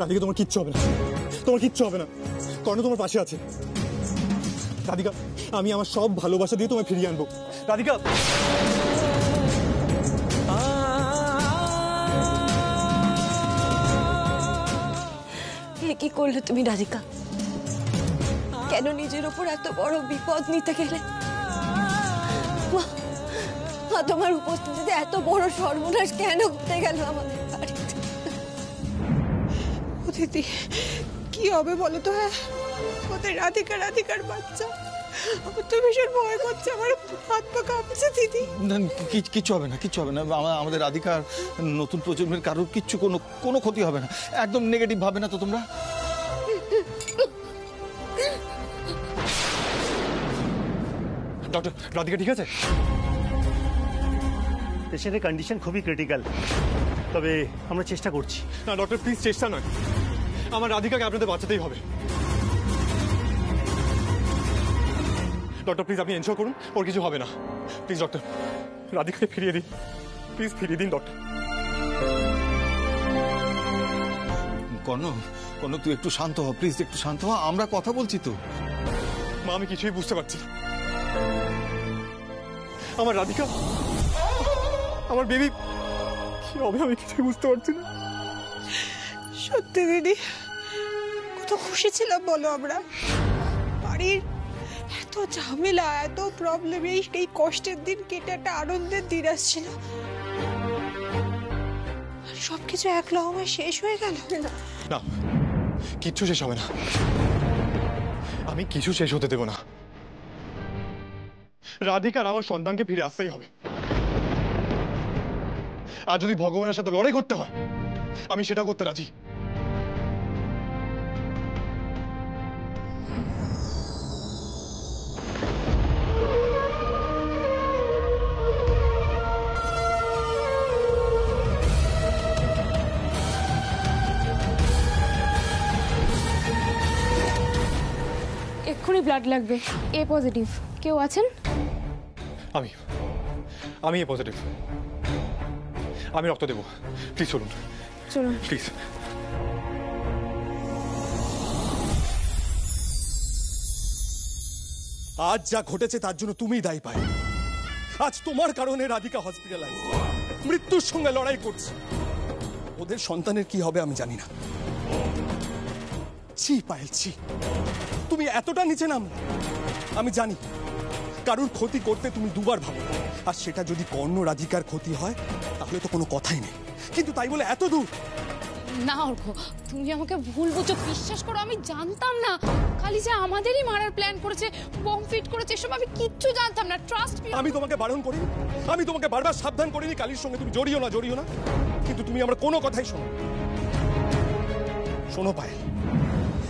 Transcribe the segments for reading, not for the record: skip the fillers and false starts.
রাধিকা, তোমার কিচ্ছু হবে না, তোমার কিচ্ছু হবে না, কর্ণ তোমার পাশে আছে। রাধিকা, আমি আমার সব ভালোবাসা দিয়ে তোমায় ফিরিয়ে আনবো। রাধিকা, কি করলে তুমি রাধিকা? কেন নিজের উপর এত বড় বিপদ নিতে গেলে? তোমার উপস্থিতিতে এত বড় সর্বনাশ কেন হতে গেল আমাদের বাড়িতে? দিদি, কি হবে বলো তো? হ্যাঁ, ওদের রাধিকার বাচ্চা। আমার তো ভীষণ ভয় করছে, আমার হাত পা কাঁপছে দিদি। না, কিচ্ছু হবে না, কিচ্ছু হবে না। আমাদের রাধিকার নতুন প্রজন্মের কারোর কিচ্ছু কোনো ক্ষতি হবে না। একদম নেগেটিভ ভাবে না তো তোমরা। ডক্টর, রাধিকা ঠিক আছে? পেশেন্টের কন্ডিশন খুবই ক্রিটিক্যাল, তবে আমরা চেষ্টা করছি। না ডক্টর, প্লিজ চেষ্টা নয়, আমার রাধিকাকে আপনাদের বাঁচাতেই হবে। ডক্টর প্লিজ আপনি এনশিওর করুন ওর কিছু হবে না। প্লিজ ডক্টর, রাধিকাকে ফিরিয়ে দিন, প্লিজ ফিরিয়ে দিন ডক্টর। কর্ণ তুই একটু শান্ত হ, প্লিজ একটু শান্ত হ, আমরা কথা বলছি তো। মা, আমি কিছুই বুঝতে পারছি না। আমার রাধিকা, আমার বেবি কি হবে আমি কিছুই বুঝতে পারছি না। সত্যি দিদি, কত খুশি ছিলাম বলো আমরা। বাড়ির এত ঝামেলা, এত প্রবলেম, এই কষ্টের দিন কেটে একটা আনন্দের দিন আসছিল, আর সবকিছু এক লহমায় শেষ হয়ে গেল। না, কিচ্ছু শেষ হবে না, আমি কিছু শেষ হতে দেব না। রাধিকার আমার সন্তানকে ফিরে আসতেই হবে, আর যদি ভগবানের সাথে লড়াই করতে হয় আমি সেটা করতে রাজি। এক্ষুনি ব্লাড লাগবে। এ পজিটিভ কেউ আছেন? আমি এ পজিটিভ, আমি রক্ত দেবো। প্লিজ চলুন, চলুন প্লিজ। আজ যা ঘটেছে তার জন্য তুমিই দায়ী পায়। আজ তোমার কারণে রাধিকা হসপিটালাইজ, মৃত্যুর সঙ্গে লড়াই করছে। ওদের সন্তানের কি হবে আমি জানি না। ছি পায়েল, ছি, তুমি এতটা নিচে নামলে। আমি জানি কারুর ক্ষতি করতে তুমি দুবার ভাবো, আর সেটা যদি কর্ণ রাধিকার ক্ষতি হয় তাহলে তো কোনো কথাই নেই, কিন্তু তাই বলে এত দূর না। অর্ঘ, তুমি আমাকে ভুল বুঝো, বিশ্বাস করো আমি জানতাম না কালি যে আমাদেরই মারার প্ল্যান করেছে, বম ফিট করেছে, এসব আমি কিচ্ছু জানতাম না। Trust me. আমি তোমাকে বারণ করিনি, আমি তোমাকে বারবার সাবধান করিনি কালির সঙ্গে তুমি জড়িও না, কিন্তু তুমি আমার কোনো কথাই শোনো। শোনো পায়েল,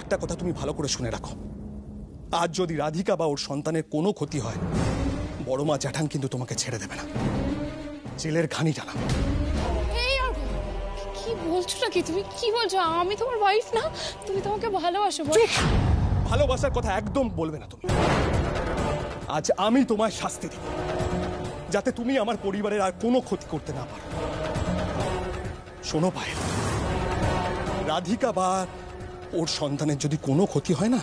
একটা কথা তুমি ভালো করে শুনে রাখো, আজ যদি রাধিকা বা ওর সন্তানের কোনো ক্ষতি হয় বড় মা জ্যাঠান কিন্তু তোমাকে ছেড়ে দেবে না, জেলের ঘানি টানা। এই অর্ঘ, কি বলছো নাকি তুমি? কি বলছো? আমি তোমার ওয়াইফ না? তুমি তোমাকে ভালোবাসো। ভালোবাসার কথা একদম বলবে না তুমি। আজ আমি তোমায় শাস্তি দেব যাতে তুমি আমার পরিবারের আর কোনো ক্ষতি করতে না পারো। শোনো পায়েল, রাধিকা বা ওর সন্তানের যদি কোনো ক্ষতি হয় না,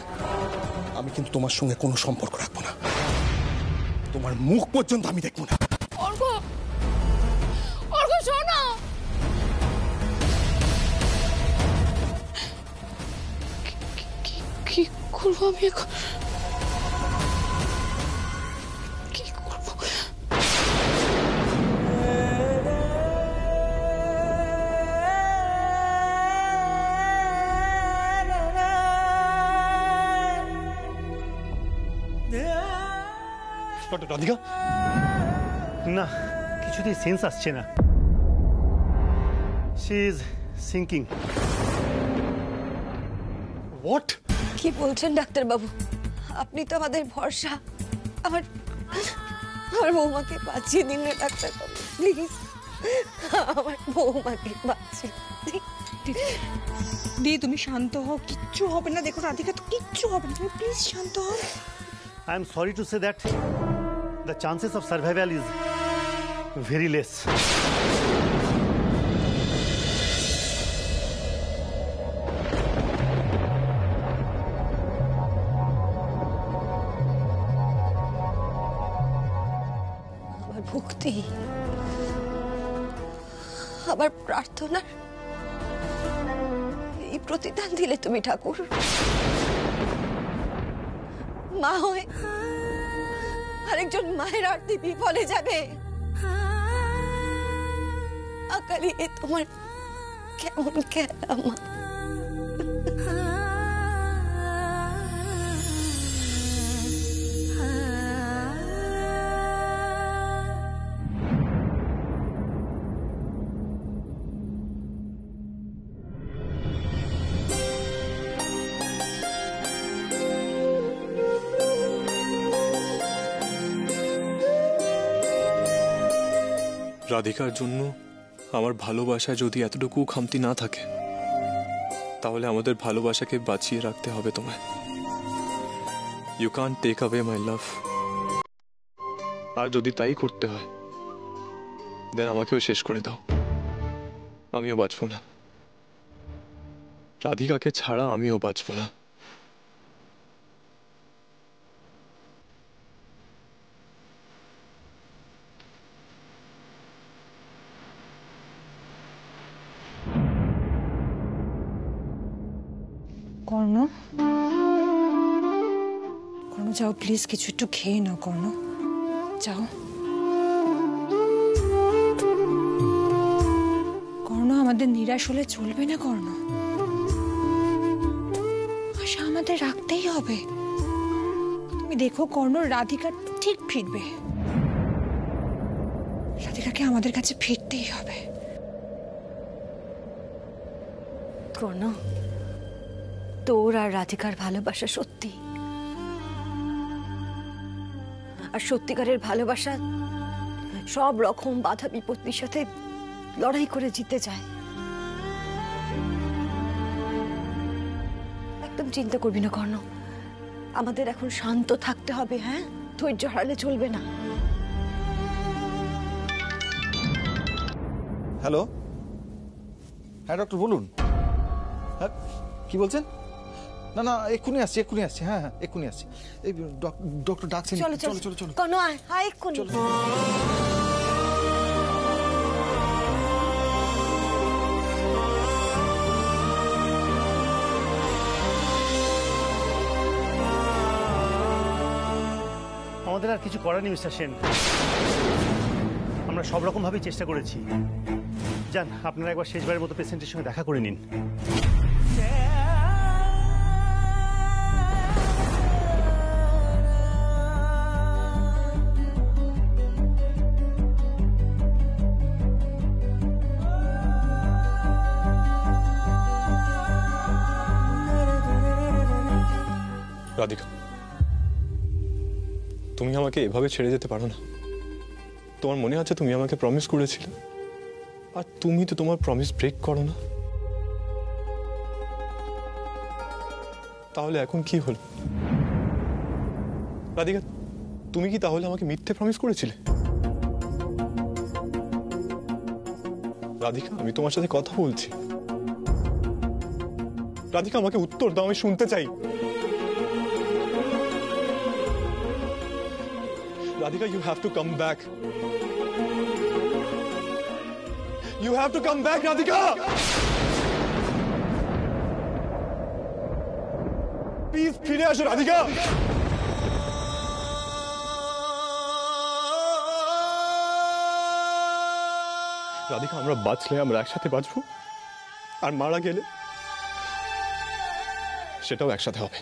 আমি কিন্তু তোমার সঙ্গে কোনো সম্পর্ক রাখবো না, তোমার মুখ পর্যন্ত আমি দেখবো না। অর্ঘ, শোনো। কি করবো আমি এখন? কি করবো? রাধিকা, না, কিছুতেই সেন্স আসছে না। She is sinking. হোয়াট? কি বলছেন ডাক্তার বাবু? আপনি তো আমাদের ভরসা। আমার বৌমাকে বাঁচিয়ে দিন না ডাক্তার বাবু, প্লিজ। আমার বৌমাকে বাঁচিয়ে দি, তুমি শান্ত হও, কিচ্ছু হবে না। দেখো রাধিকা তো কিচ্ছু হবে না, তুমি প্লিজ শান্ত হও। I am sorry to say that the chances of survival is very less. ভক্তি, আমার প্রার্থনার এই প্রতিদান দিলে তুমি ঠাকুর। মা হয়ে আরেকজন মায়ের আরতি বিফলে যাবে। আকালি, এ তোমার কেমন খেলা মা? রাধিকার জন্য আমার ভালোবাসা যদি এতটুকু খামতি না থাকে, তাহলে আমাদের ভালোবাসাকে বাঁচিয়ে রাখতে হবে তোমায়। ইউ কান্ট টেক অ্যাওয়ে মাই লাভ। আর যদি তাই করতে হয়, দেন আমাকেও শেষ করে দাও, আমিও বাঁচবো না। রাধিকাকে ছাড়া আমিও বাঁচবো না। কর্ণ, কর্ণ যাও প্লিজ, কিছু একটু খেয়ে নাও কর্ণ, যাও। কর্ণ, আমাদের নিরাশ হলে চলবে না কর্ণ, আশা আমাদের রাখতেই হবে। তুমি দেখো কর্ণ, রাধিকা ঠিক ফিরবে, রাধিকাকে আমাদের কাছে ফিরতেই হবে। কর্ণ, তোর আর রাধিকার ভালোবাসা সত্যি, আর সত্যিকারের ভালোবাসা সব রকম বাধা বিপত্তির সাথে লড়াই করে জিতে যায়। একদম চিন্তা করবি না কর্ণ, আমাদের এখন শান্ত থাকতে হবে। হ্যাঁ, ধৈর্য হারালে চলবে না। হ্যালো, হ্যাঁ ডক্টর বলুন। হ্যাঁ, কি বলছেন? না না, এক্ষুনি আসছি, এক্ষুনি আসছি। হ্যাঁ হ্যাঁ, এক্ষুনি আসছি। এই ডক্টর ডাকছেন। চলো চলো চলো চলো, কর্ণ আয়, আয় এক্ষুনি। আমাদের আর কিছু করার নেই মিস্টার সেন, আমরা সব রকম ভাবে চেষ্টা করেছি। যান, আপনারা একবার শেষবারের মতো পেশেন্টের সঙ্গে দেখা করে নিন। রাধিকা, তুমি আমাকে এভাবে ছেড়ে যেতে পারো না। তোমার মনে আছে তুমি আমাকে প্রমিস করেছিলে, আর তুমি তো তোমার প্রমিস ব্রেক করো না। তাহলে এখন কি হলো? রাধিকা, তুমি কি তাহলে আমাকে মিথ্যে প্রমিস করেছিলে? রাধিকা, আমি তোমার সাথে কথা বলছি। রাধিকা, আমাকে উত্তর দাও, আমি শুনতে চাই। Radhika, you have to come back. You have to come back, Radhika! Please, ফিরে আসো রাধিকা। রাধিকা, আমরা বাঁচলে আমরা একসাথে বাঁচবো, আর মারা গেলে সেটাও একসাথে হবে।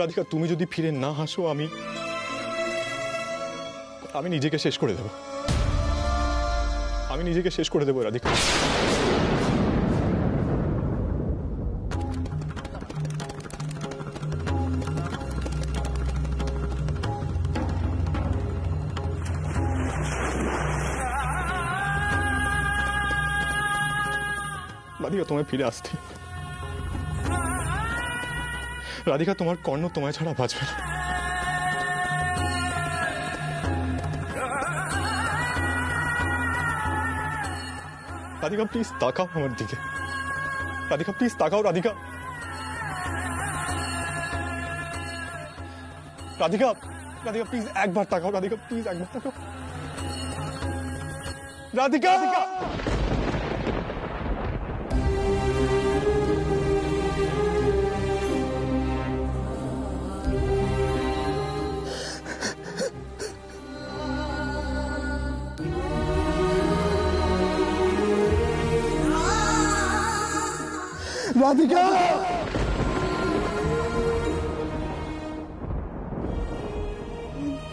রাধিকা, তুমি যদি ফিরে না হাসো, আমি নিজেকে শেষ করে দেব। আমি নিজেকে শেষ করে দেবো রাধিকা। রাধিকা, তোমায় ফিরে আসতে। রাধিকা, তোমার কর্ণ তোমায় ছাড়া বাঁচবে না। রাধিকা, প্লিজ তাকাও আমার দিকে। রাধিকা প্লিজ তাকাও, রাধিকা। রাধিকা, রাধিকা প্লিজ একবার তাকাও, রাধিকা প্লিজ একবার তাকাও। রাধিকা, রাধিকা রাধিকা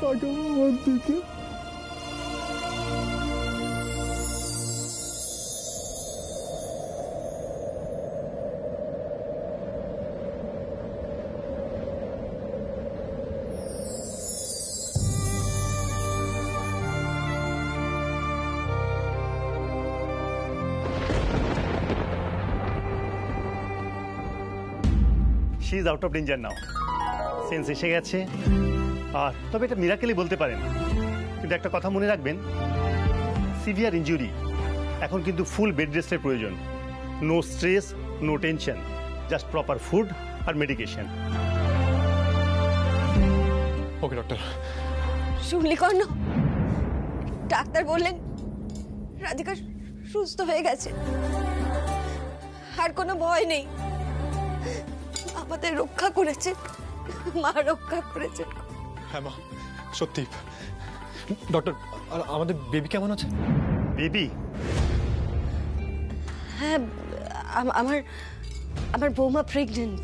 তাকাও আমার দিকে। She is out of danger now, sense এসে গেছে। আর তবে এটা মিরাকেলই বলতে পারেন, কিন্তু একটা কথা মনে রাখবেন, সিভিয়ার ইনজুরি, এখন কিন্তু ফুল বেড রেস্টের প্রয়োজন। No stress, no tension, just proper food আর মেডিকেশন। Okay doctor. শুনলি কর্ণ, ডাক্তার বললেন রাধিকা সুস্থ হয়ে গেছে, আর কোনো ভয় নেই। আমাদের রক্ষা করেছে, মা রক্ষা করেছে। হ্যাঁ মা, সত্যি। ডক্টর, আর আমাদের বেবি কেমন আছে? বেবি? হ্যাঁ, আমার আমার বৌমা প্রেগনেন্ট।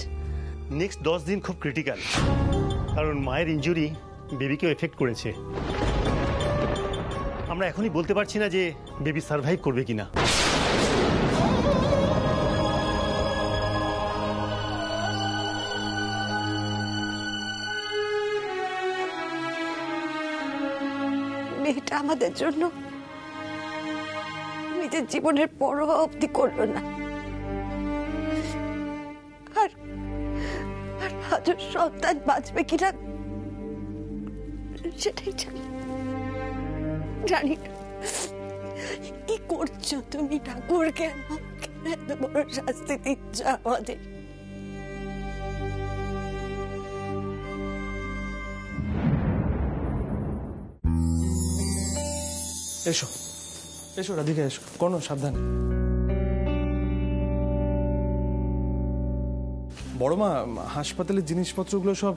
নেক্সট 10 দিন খুব ক্রিটিক্যাল, কারণ মায়ের ইনজুরি বেবিকেও এফেক্ট করেছে। আমরা এখনই বলতে পারছি না যে বেবি সার্ভাইভ করবে কিনা। মেয়েটা আমাদের জন্য নিজের জীবনের পরোয়া অবধি করলো না, আর আজও সন্তান বাঁচবে কিনা সেটাই জানি না। কি করছো তুমি ঠাকুর? কেন এত বড় শাস্তি দিচ্ছ আমাদের? এসো এসো রাধিকা, এসো। কোনো সাবধানে। বড় মা, হাসপাতালের জিনিসপত্রগুলো সব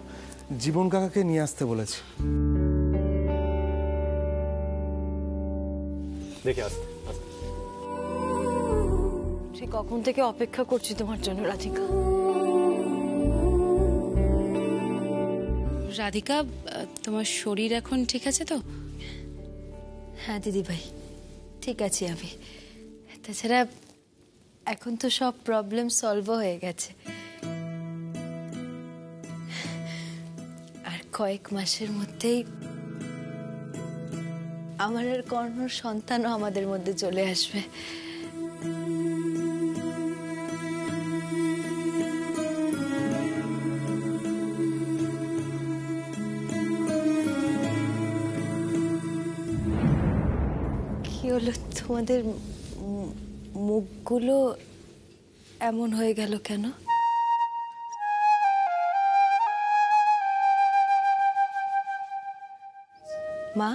জীবন কাকাকে নিয়ে আসতে বলেছে। দেখে আসতে। সে কখন থেকে অপেক্ষা করছি তোমার জন্য রাধিকা। রাধিকা, তোমার শরীর এখন ঠিক আছে তো? হ্যাঁ দিদি ভাই, ঠিক আছে আমি। তাছাড়া এখন তো সব প্রবলেম সলভও হয়ে গেছে, আর কয়েক মাসের মধ্যেই আমার আর কর্ণর সন্তানও আমাদের মধ্যে চলে আসবে। কি হলো তোমাদের? মুখগুলো এমন হয়ে গেল কেন? মা,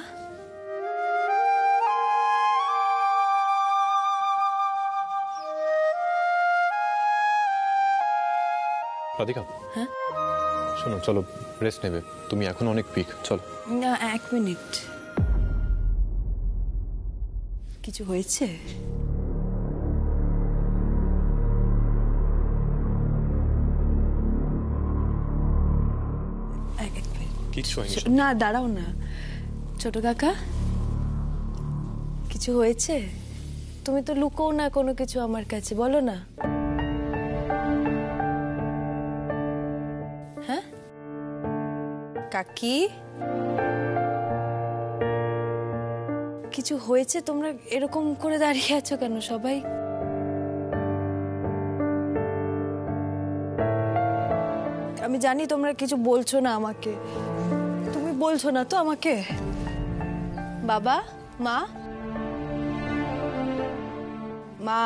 রাধিকা, হ্যাঁ শোনো, চলো রেস্ট নেবে। তুমি এখন অনেক উইক, চলো। না, 1 মিনিট। কিছু হয়েছে? কিচ্ছু হয়নি। না, দাঁড়াও না ছোট কাকা, কিছু হয়েছে? তুমি তো লুকোও না কোনো কিছু আমার কাছে, বলো না। হ্যাঁ কাকি, কিছু হয়েছে? তোমরা এরকম করে দাঁড়িয়ে আছো কেন সবাই? আমি জানি তোমরা কিছু বলছো না আমাকে, তুমি বলছো না তো আমাকে? বাবা, মা, মা,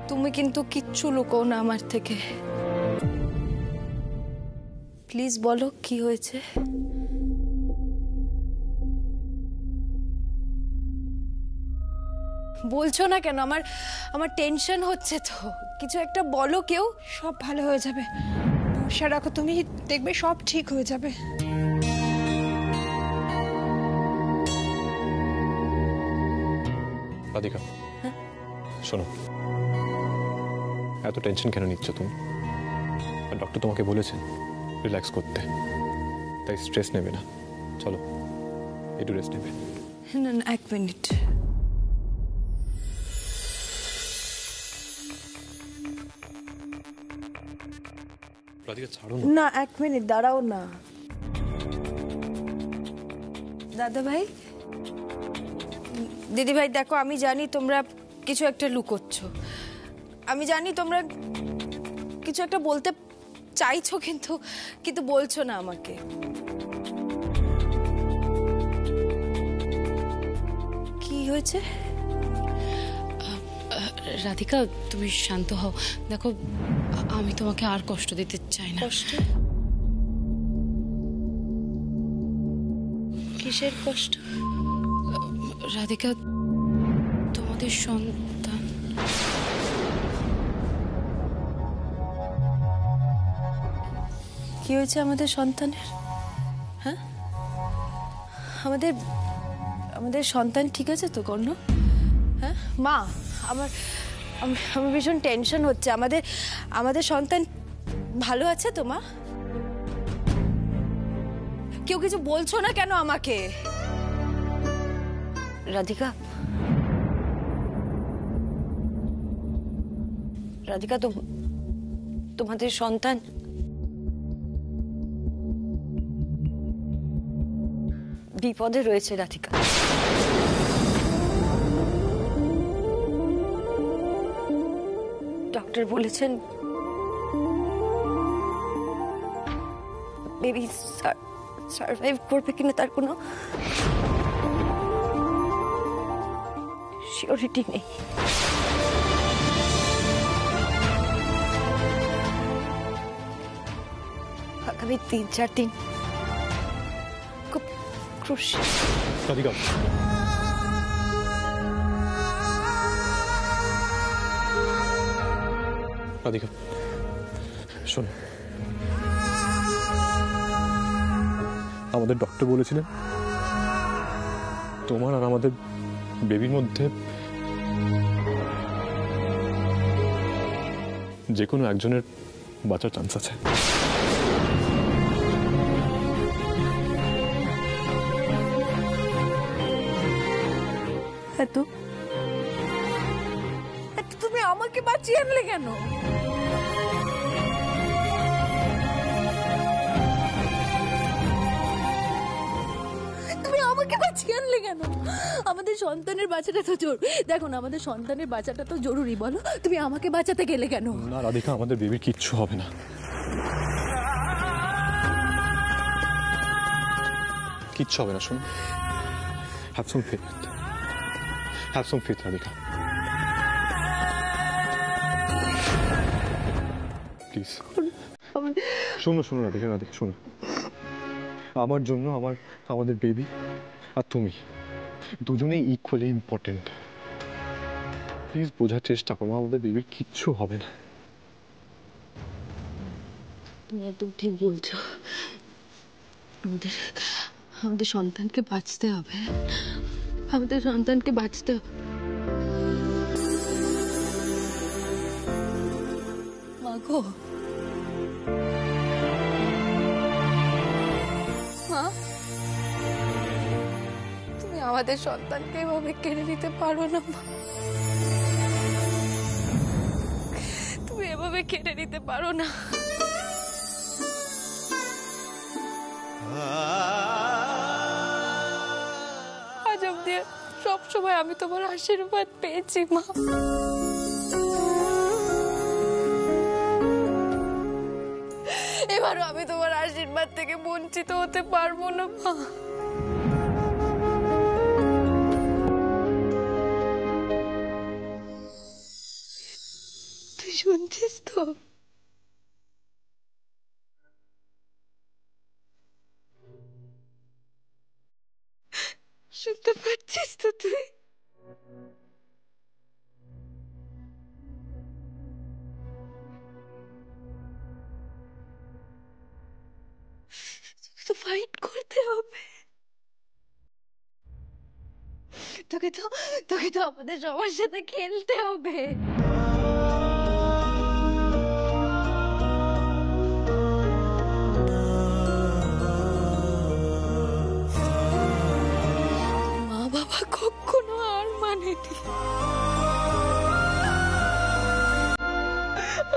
তুমি কিন্তু কিচ্ছু লুকোও না আমার থেকে। প্লিজ বলো কি হয়েছে। বলছো না কেন? আমার টেনশন হচ্ছে তো, কিছু একটা বলো কেউ। সব ভালো হয়ে যাবে, ভরসা রাখো, তুমি দেখবে সব ঠিক হয়ে যাবে। রাধিকা, শোনো, এত টেনশন কেন নিচ্ছ তুমি? আর ডক্টর তোমাকে বলেছেন রিল্যাক্স করতে, তাই স্ট্রেস নেবে না। চলো একটু রেস্ট নেবে। না না, এক মিনিট। রাধিকা ছাড়ো না। না, এক মিনিট দাঁড়াও না। দাদা ভাই, দিদি ভাই, দেখো আমি জানি তোমরা কিছু একটা লুকোচ্ছ, আমি জানি তোমরা কিছু একটা বলতে চাইছো, কিন্তু বলছো না আমাকে। কি হয়েছে? রাধিকা, তুমি শান্ত হও। দেখো, আমি তোমাকে আর কষ্ট দিতে চাই না। কষ্ট? কিসের কষ্ট? রাধিকা, তোমাদের সন্তান। কি হয়েছে আমাদের সন্তানের? হ্যাঁ, আমাদের সন্তান ঠিক আছে তো কর্ণ? হ্যাঁ মা, আমার ভীষণ টেনশন হচ্ছে। আমাদের সন্তান ভালো আছে তো মা? কেউ কিছু বলছো না কেন আমাকে? রাধিকা, তোমাদের সন্তান বিপদে রয়েছে। রাধিকা, ডক্টর বলেছেন বেবি সার্ভাইভ করবে কিনা তার কোনো সিওরিটি নেই। আগামী 3-4 দিন খুব ক্রুশিয়াল। রাধিকা, রাধিকা শোনো, আমাদের ডক্টর বলেছিলেন তোমার আর আমাদের বেবির মধ্যে যে কোনো একজনের বাঁচার চান্স আছে। তুমি আমাকে বাঁচিয়ে আনলে কেন? তুমি আমাকে বাঁচিয়ে আনলে কেন? আমাদের সন্তানের বাঁচাটা তো জরুরি। দেখো না, আমাদের সন্তানের বাঁচাটা তো জরুরি। বলো, তুমি আমাকে বাঁচাতে গেলে কেন? না রাধিকা, আমাদের বেবির কিচ্ছু হবে না, কিচ্ছু হবে না। শোন, have some faith, have some faith Radhika, please. শোনো শোনো রাধিকা, রাধিকা শোনো, আমার জন্য আমাদের বেবি আর তুমি দুজনেই ইকুয়ালি ইম্পর্টেন্ট। প্লিজ বোঝার চেষ্টা করো, আমাদের বেবির কিচ্ছু হবে না। তুমি একদম ঠিক বলছো। আমাদের সন্তানকে বাঁচতে হবে, আমাদের সন্তানকে বাঁচতে হবে। মাগো, মা, তুমি আমাদের সন্তানকে এভাবে কেড়ে নিতে পারো না মা। তুমি এভাবে কেড়ে নিতে পারো না। আজ অব্দি সবসময় আমি তোমার আশীর্বাদ পেয়েছি মা। এবারও আমি তোমার আশীর্বাদ থেকে বঞ্চিত হতে পারবো না মা। শুনছিস তো? শুনতে পাচ্ছিস তো তুই? তো ফাইট করতে হবে। তোকে তো আমাদের সবার সাথে খেলতে হবে। মা বাবা কখনো আর মানেনি।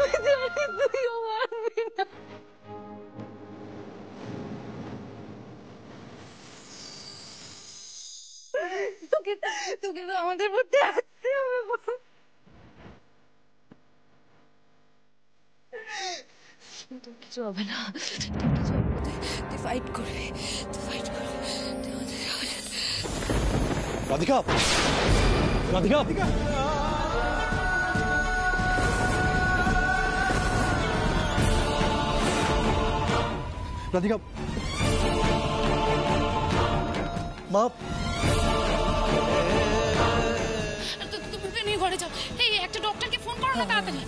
আমি জানি তুইও মানবি না। তোকে তো আমাদের মধ্যে আসতে হবে। তোর কিছু হবে না, তোর কিছু হবে না। তুই ফাইট করবি, তুই ফাইট করবি। তুই আমাদের সবার সাথে। রাধিকা, রাধিকা, রাধিকা, মা, তুমি ওকে নিয়ে ঘরে যাও। এই একটা ডক্টরকে ফোন করো না তাড়াতাড়ি।